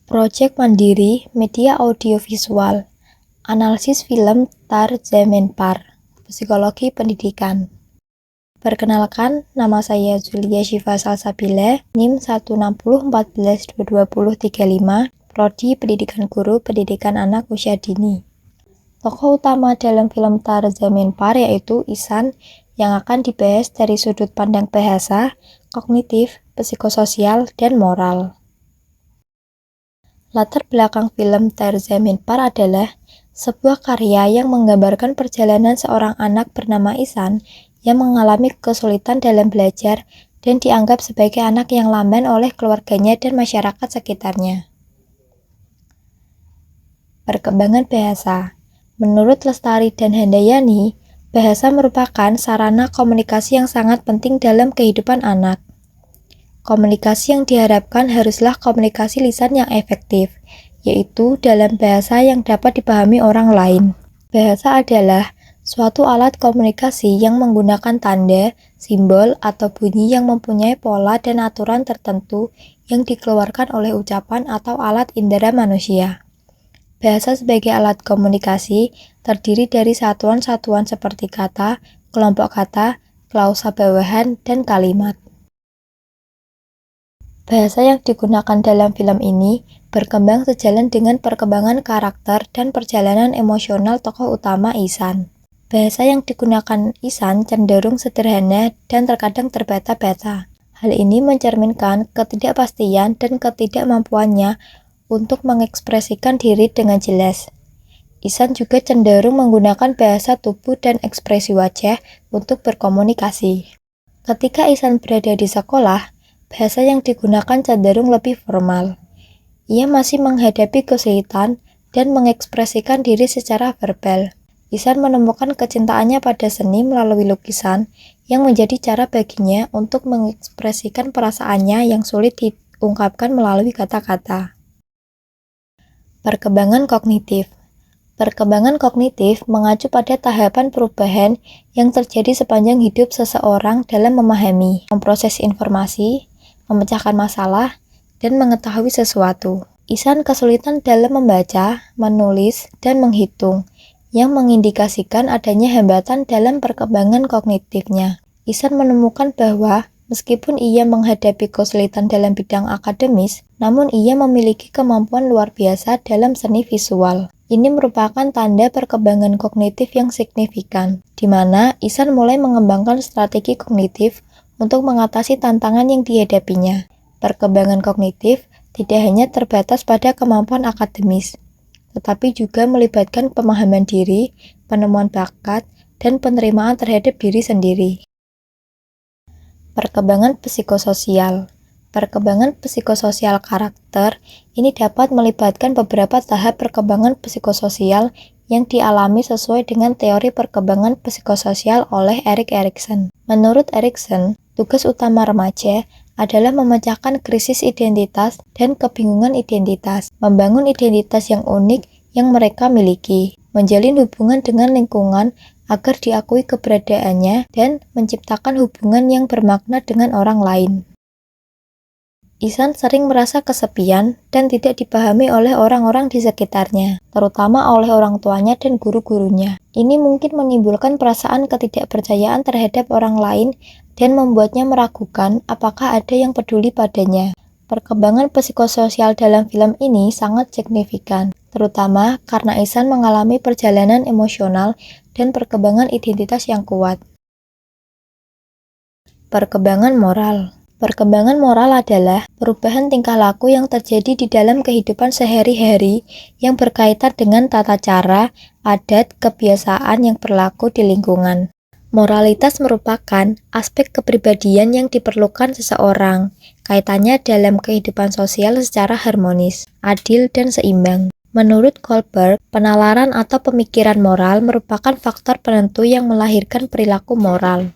Project Mandiri Media Audiovisual, Analisis Film Tarzamen-Par, Psikologi Pendidikan. Perkenalkan, nama saya Zulia Syifa Salsabila, NIM 160142035, Prodi Pendidikan Guru Pendidikan Anak Usia Dini. Tokoh utama dalam film Tarzamen-Par yaitu Ihsan, yang akan dibahas dari sudut pandang bahasa, kognitif, psikososial, dan moral. Latar belakang film Tarzamen-Par adalah sebuah karya yang menggambarkan perjalanan seorang anak bernama Ihsan yang mengalami kesulitan dalam belajar dan dianggap sebagai anak yang lamban oleh keluarganya dan masyarakat sekitarnya. Perkembangan bahasa. Menurut Lestari dan Handayani, bahasa merupakan sarana komunikasi yang sangat penting dalam kehidupan anak. Komunikasi yang diharapkan haruslah komunikasi lisan yang efektif, yaitu dalam bahasa yang dapat dipahami orang lain. Bahasa adalah suatu alat komunikasi yang menggunakan tanda, simbol, atau bunyi yang mempunyai pola dan aturan tertentu yang dikeluarkan oleh ucapan atau alat indera manusia. Bahasa sebagai alat komunikasi terdiri dari satuan-satuan seperti kata, kelompok kata, klausa bawahan, dan kalimat. Bahasa yang digunakan dalam film ini berkembang sejalan dengan perkembangan karakter dan perjalanan emosional tokoh utama Ihsan. Bahasa yang digunakan Ihsan cenderung sederhana dan terkadang terbata-bata. Hal ini mencerminkan ketidakpastian dan ketidakmampuannya untuk mengekspresikan diri dengan jelas. Ihsan juga cenderung menggunakan bahasa tubuh dan ekspresi wajah untuk berkomunikasi. Ketika Ihsan berada di sekolah, bahasa yang digunakan cenderung lebih formal. Ia masih menghadapi kesulitan dan mengekspresikan diri secara verbal. Ihsan menemukan kecintaannya pada seni melalui lukisan yang menjadi cara baginya untuk mengekspresikan perasaannya yang sulit diungkapkan melalui kata-kata. Perkembangan kognitif. Perkembangan kognitif mengacu pada tahapan perubahan yang terjadi sepanjang hidup seseorang dalam memahami, memproses informasi, memecahkan masalah, dan mengetahui sesuatu. Ihsan kesulitan dalam membaca, menulis, dan menghitung, yang mengindikasikan adanya hambatan dalam perkembangan kognitifnya. Ihsan menemukan bahwa meskipun ia menghadapi kesulitan dalam bidang akademis, namun ia memiliki kemampuan luar biasa dalam seni visual. Ini merupakan tanda perkembangan kognitif yang signifikan, di mana Ihsan mulai mengembangkan strategi kognitif untuk mengatasi tantangan yang dihadapinya. Perkembangan kognitif tidak hanya terbatas pada kemampuan akademis, tetapi juga melibatkan pemahaman diri, penemuan bakat, dan penerimaan terhadap diri sendiri. Perkembangan psikososial. Perkembangan psikososial karakter ini dapat melibatkan beberapa tahap perkembangan psikososial yang dialami sesuai dengan teori perkembangan psikososial oleh Erik Erikson. Menurut Erikson, tugas utama remaja adalah memecahkan krisis identitas dan kebingungan identitas, membangun identitas yang unik yang mereka miliki, menjalin hubungan dengan lingkungan agar diakui keberadaannya, dan menciptakan hubungan yang bermakna dengan orang lain. Ihsan sering merasa kesepian dan tidak dipahami oleh orang-orang di sekitarnya, terutama oleh orang tuanya dan guru-gurunya. Ini mungkin menimbulkan perasaan ketidakpercayaan terhadap orang lain dan membuatnya meragukan apakah ada yang peduli padanya. Perkembangan psikososial dalam film ini sangat signifikan, terutama karena Ihsan mengalami perjalanan emosional dan perkembangan identitas yang kuat. Perkembangan moral. Perkembangan moral adalah perubahan tingkah laku yang terjadi di dalam kehidupan sehari-hari yang berkaitan dengan tata cara, adat, kebiasaan yang berlaku di lingkungan. Moralitas merupakan aspek kepribadian yang diperlukan seseorang, kaitannya dalam kehidupan sosial secara harmonis, adil, dan seimbang. Menurut Kohlberg, penalaran atau pemikiran moral merupakan faktor penentu yang melahirkan perilaku moral.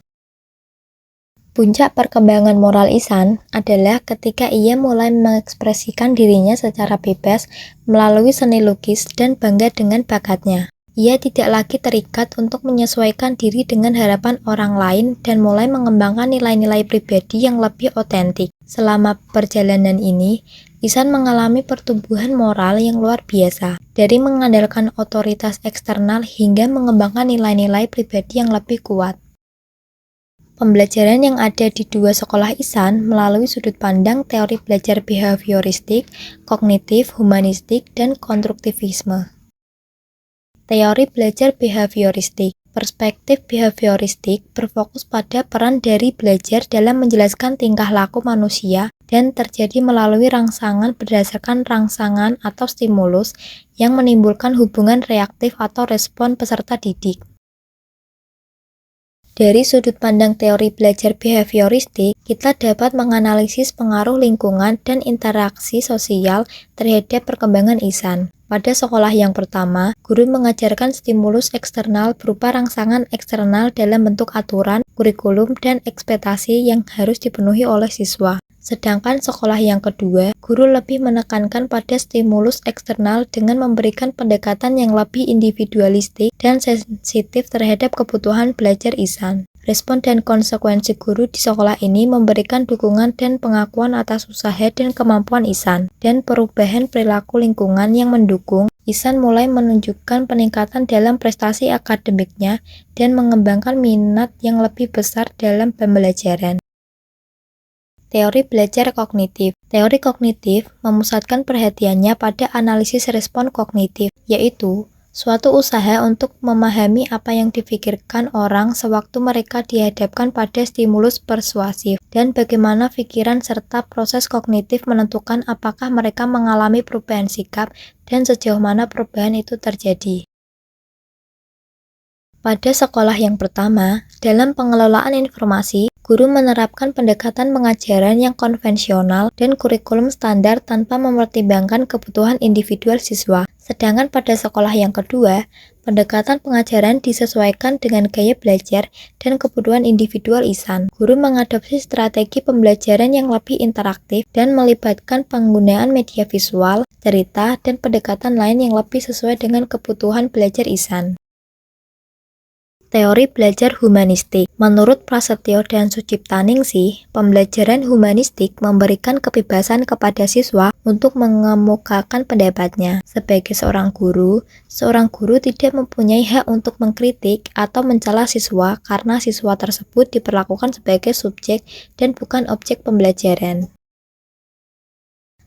Puncak perkembangan moral Ihsan adalah ketika ia mulai mengekspresikan dirinya secara bebas melalui seni lukis dan bangga dengan bakatnya. Ia tidak lagi terikat untuk menyesuaikan diri dengan harapan orang lain dan mulai mengembangkan nilai-nilai pribadi yang lebih otentik. Selama perjalanan ini, Ihsan mengalami pertumbuhan moral yang luar biasa, dari mengandalkan otoritas eksternal hingga mengembangkan nilai-nilai pribadi yang lebih kuat. Pembelajaran yang ada di dua sekolah Ihsan melalui sudut pandang teori belajar behavioristik, kognitif, humanistik, dan konstruktivisme. Teori belajar behavioristik. Perspektif behavioristik berfokus pada peran dari belajar dalam menjelaskan tingkah laku manusia dan terjadi melalui rangsangan berdasarkan rangsangan atau stimulus yang menimbulkan hubungan reaktif atau respon peserta didik. Dari sudut pandang teori belajar behavioristik, kita dapat menganalisis pengaruh lingkungan dan interaksi sosial terhadap perkembangan Ihsan. Pada sekolah yang pertama, guru mengajarkan stimulus eksternal berupa rangsangan eksternal dalam bentuk aturan, kurikulum, dan ekspektasi yang harus dipenuhi oleh siswa. Sedangkan sekolah yang kedua, guru lebih menekankan pada stimulus eksternal dengan memberikan pendekatan yang lebih individualistik dan sensitif terhadap kebutuhan belajar Ihsan. Respon dan konsekuensi guru di sekolah ini memberikan dukungan dan pengakuan atas usaha dan kemampuan Ihsan, dan perubahan perilaku lingkungan yang mendukung. Ihsan mulai menunjukkan peningkatan dalam prestasi akademiknya dan mengembangkan minat yang lebih besar dalam pembelajaran. Teori belajar kognitif. Teori kognitif memusatkan perhatiannya pada analisis respon kognitif, yaitu suatu usaha untuk memahami apa yang dipikirkan orang sewaktu mereka dihadapkan pada stimulus persuasif, dan bagaimana pikiran serta proses kognitif menentukan apakah mereka mengalami perubahan sikap dan sejauh mana perubahan itu terjadi. Pada sekolah yang pertama, dalam pengelolaan informasi, guru menerapkan pendekatan pengajaran yang konvensional dan kurikulum standar tanpa mempertimbangkan kebutuhan individual siswa. Sedangkan pada sekolah yang kedua, pendekatan pengajaran disesuaikan dengan gaya belajar dan kebutuhan individual Ihsan. Guru mengadopsi strategi pembelajaran yang lebih interaktif dan melibatkan penggunaan media visual, cerita, dan pendekatan lain yang lebih sesuai dengan kebutuhan belajar Ihsan. Teori belajar humanistik. Menurut Prasetyo dan Suciptaningsih, pembelajaran humanistik memberikan kebebasan kepada siswa untuk mengemukakan pendapatnya. Sebagai seorang guru tidak mempunyai hak untuk mengkritik atau mencela siswa karena siswa tersebut diperlakukan sebagai subjek dan bukan objek pembelajaran.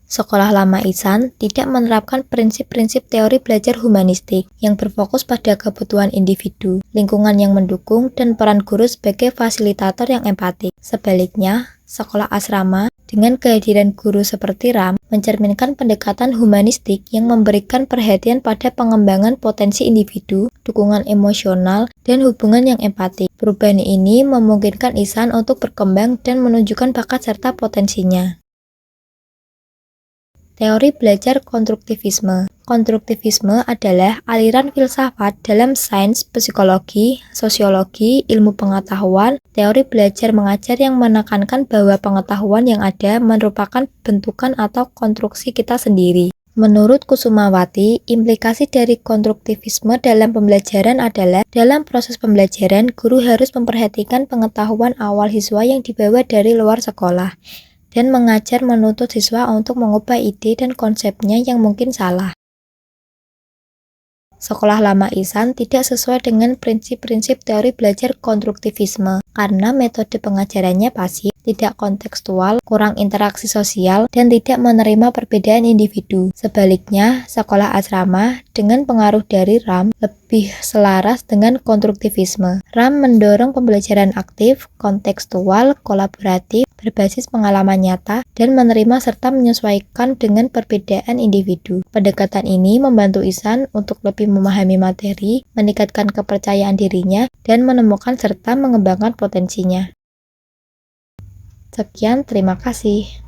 Sekolah lama Ihsan tidak menerapkan prinsip-prinsip teori belajar humanistik yang berfokus pada kebutuhan individu, lingkungan yang mendukung, dan peran guru sebagai fasilitator yang empatik. Sebaliknya, sekolah asrama dengan kehadiran guru seperti Ram mencerminkan pendekatan humanistik yang memberikan perhatian pada pengembangan potensi individu, dukungan emosional, dan hubungan yang empatik. Perubahan ini memungkinkan Ihsan untuk berkembang dan menunjukkan bakat serta potensinya. Teori belajar konstruktivisme. Konstruktivisme adalah aliran filsafat dalam sains, psikologi, sosiologi, ilmu pengetahuan, teori belajar mengajar yang menekankan bahwa pengetahuan yang ada merupakan bentukan atau konstruksi kita sendiri. Menurut Kusumawati, implikasi dari konstruktivisme dalam pembelajaran adalah dalam proses pembelajaran, guru harus memperhatikan pengetahuan awal siswa yang dibawa dari luar sekolah, dan mengajar menuntut siswa untuk mengubah ide dan konsepnya yang mungkin salah. Sekolah lama Ihsan tidak sesuai dengan prinsip-prinsip teori belajar konstruktivisme karena metode pengajarannya pasif, tidak kontekstual, kurang interaksi sosial, dan tidak menerima perbedaan individu. Sebaliknya, sekolah asrama dengan pengaruh dari Ram lebih selaras dengan konstruktivisme. Ram mendorong pembelajaran aktif, kontekstual, kolaboratif, berbasis pengalaman nyata, dan menerima serta menyesuaikan dengan perbedaan individu. Pendekatan ini membantu Ihsan untuk lebih memahami materi, meningkatkan kepercayaan dirinya, dan menemukan serta mengembangkan potensinya. Sekian, terima kasih.